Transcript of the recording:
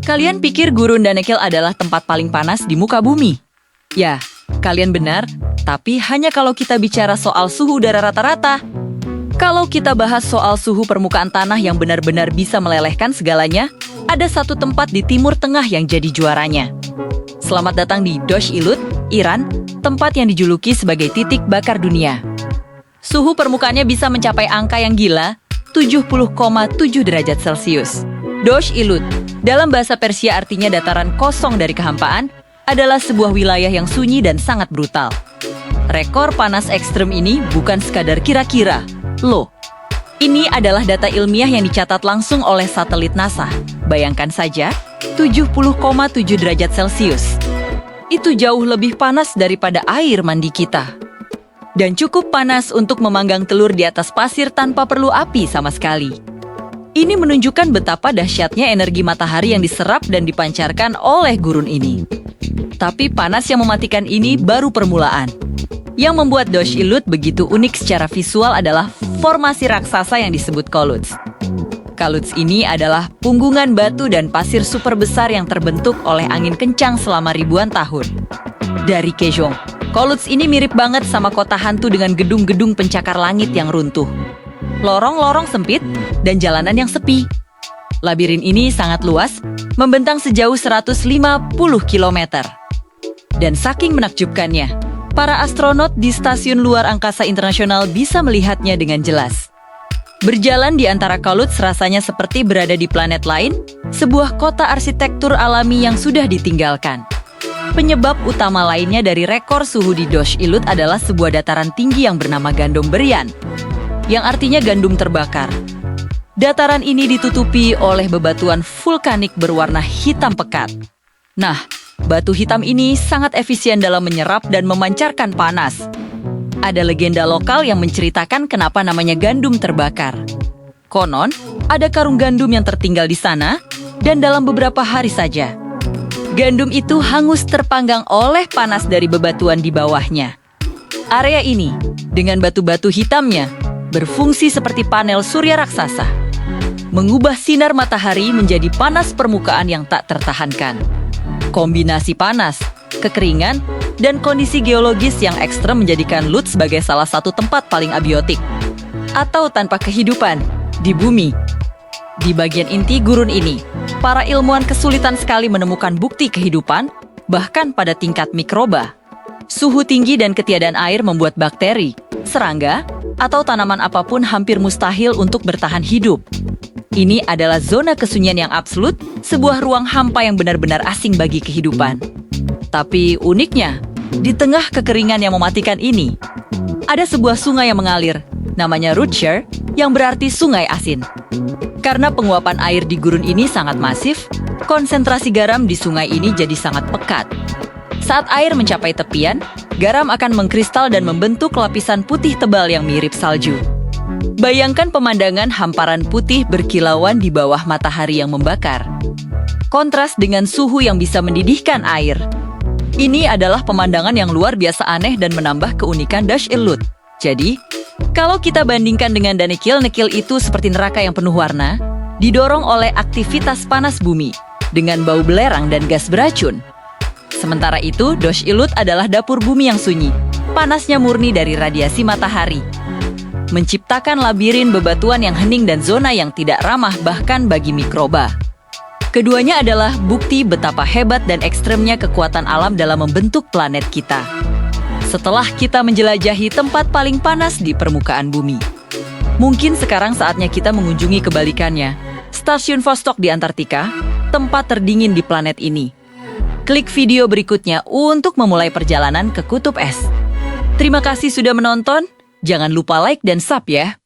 Kalian pikir gurun Danakil adalah tempat paling panas di muka bumi? Ya, kalian benar, tapi hanya kalau kita bicara soal suhu udara rata-rata. Kalau kita bahas soal suhu permukaan tanah yang benar-benar bisa melelehkan segalanya, ada satu tempat di Timur Tengah yang jadi juaranya. Selamat datang di Dosh Ilut, Iran, tempat yang dijuluki sebagai titik bakar dunia. Suhu permukaannya bisa mencapai angka yang gila, 70,7 derajat Celcius. Dosh Ilut, dalam bahasa Persia artinya dataran kosong dari kehampaan, adalah sebuah wilayah yang sunyi dan sangat brutal. Rekor panas ekstrem ini bukan sekadar kira-kira, loh. Ini adalah data ilmiah yang dicatat langsung oleh satelit NASA. Bayangkan saja, 70,7 derajat Celcius. Itu jauh lebih panas daripada air mandi kita. Dan cukup panas untuk memanggang telur di atas pasir tanpa perlu api sama sekali. Ini menunjukkan betapa dahsyatnya energi matahari yang diserap dan dipancarkan oleh gurun ini. Tapi panas yang mematikan ini baru permulaan. Yang membuat Dosh Ilut begitu unik secara visual adalah formasi raksasa yang disebut Coluts. Coluts ini adalah punggungan batu dan pasir super besar yang terbentuk oleh angin kencang selama ribuan tahun. Dari Kejong, Coluts ini mirip banget sama kota hantu dengan gedung-gedung pencakar langit yang runtuh. Lorong-lorong sempit, dan jalanan yang sepi. Labirin ini sangat luas, membentang sejauh 150 km. Dan saking menakjubkannya, para astronot di Stasiun Luar Angkasa Internasional bisa melihatnya dengan jelas. Berjalan di antara Coluts rasanya seperti berada di planet lain, sebuah kota arsitektur alami yang sudah ditinggalkan. Penyebab utama lainnya dari rekor suhu di Dosh Ilut adalah sebuah dataran tinggi yang bernama Gandum Berian, yang artinya gandum terbakar. Dataran ini ditutupi oleh bebatuan vulkanik berwarna hitam pekat. Nah, batu hitam ini sangat efisien dalam menyerap dan memancarkan panas. Ada legenda lokal yang menceritakan kenapa namanya gandum terbakar. Konon, ada karung gandum yang tertinggal di sana, dan dalam beberapa hari saja, gandum itu hangus terpanggang oleh panas dari bebatuan di bawahnya. Area ini, dengan batu-batu hitamnya, berfungsi seperti panel surya raksasa, mengubah sinar matahari menjadi panas permukaan yang tak tertahankan. Kombinasi panas, kekeringan, dan kondisi geologis yang ekstrem menjadikan Lut sebagai salah satu tempat paling abiotik, atau tanpa kehidupan, di bumi. Di bagian inti gurun ini, para ilmuwan kesulitan sekali menemukan bukti kehidupan, bahkan pada tingkat mikroba. Suhu tinggi dan ketiadaan air membuat bakteri, serangga, atau tanaman apapun hampir mustahil untuk bertahan hidup. Ini adalah zona kesunyian yang absolut, sebuah ruang hampa yang benar-benar asing bagi kehidupan. Tapi uniknya, di tengah kekeringan yang mematikan ini, ada sebuah sungai yang mengalir, namanya Rutshire, yang berarti sungai asin. Karena penguapan air di gurun ini sangat masif, konsentrasi garam di sungai ini jadi sangat pekat. Saat air mencapai tepian, garam akan mengkristal dan membentuk lapisan putih tebal yang mirip salju. Bayangkan pemandangan hamparan putih berkilauan di bawah matahari yang membakar. Kontras dengan suhu yang bisa mendidihkan air. Ini adalah pemandangan yang luar biasa aneh dan menambah keunikan Dosh Ilut. Jadi, kalau kita bandingkan dengan Danakil, Nekil itu seperti neraka yang penuh warna, didorong oleh aktivitas panas bumi, dengan bau belerang dan gas beracun. Sementara itu, Dosh Ilut adalah dapur bumi yang sunyi, panasnya murni dari radiasi matahari. Menciptakan labirin bebatuan yang hening dan zona yang tidak ramah bahkan bagi mikroba. Keduanya adalah bukti betapa hebat dan ekstremnya kekuatan alam dalam membentuk planet kita. Setelah kita menjelajahi tempat paling panas di permukaan bumi, mungkin sekarang saatnya kita mengunjungi kebalikannya, Stasiun Vostok di Antartika, tempat terdingin di planet ini. Klik video berikutnya untuk memulai perjalanan ke kutub es. Terima kasih sudah menonton. Jangan lupa like dan sub ya.